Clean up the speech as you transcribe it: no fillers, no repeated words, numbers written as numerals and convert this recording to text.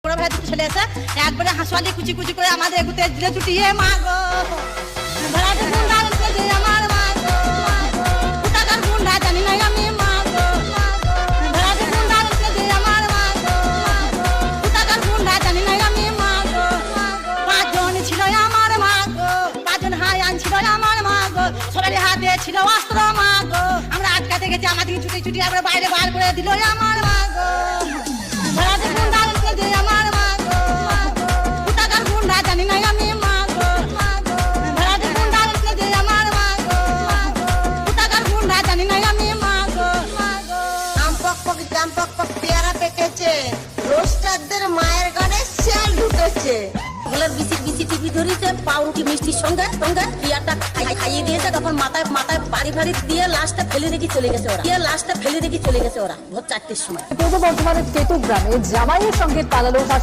বড় ভাই দুটো ছেলে আছে একবারে হাঁসওয়ালি কুচি কুচি করে আমাদের এগুতে দিলে জুটিয়ে মা গো ভাড়াটে গুন্ডা আনছে যে আমার মা গো টাকার গুন্ডা জানি না আমি মা গো ভাড়াটে গুন্ডা আনছে যে আমার মা গো টাকার গুন্ডা জানি না আমি মা গো পাঁচজন ছিল আমার মা গো পাঁচজন হাই আনছিল আমার মা গো সবাই হাতে ছিল অস্ত্র মা গো আমরা আটকাতে গেছি আমাদেরকে ছুটি ছুটি আমরা বাইরে বার করে দিল আমার মা গো ভাড়াটে গুন্ডা আনছে যে আমার মা গো টাকার গুন্ডা জানি না আমি মা গো ভাড়াটে গুন্ডা আনছে যে আমার মা গো টাকার গুন্ডা জানি না আমি মা গো আম পক পক পেয়ারা পেকেছে রোস্টারদের মায়ের ঘরে শেয়াল ঢুকেছে গলার বিসি বিসি টিভি ধরেছে পাউরুটি মিষ্টির সঙ্গে সঙ্গে পিয়াটা খাইয়ে দিয়েছে তখন মাথায় মাথায় বাড়ি বাড়ি দিয়ে লাশটা ফেলে রেখে চলে গেছে ওরা লাশটা ফেলে রেখে চলে গেছে ওরা ভোর 4টের সময়। পূর্ব বর্ধমানের তেতু গ্রামে জামাইয়ের সঙ্গে পালালো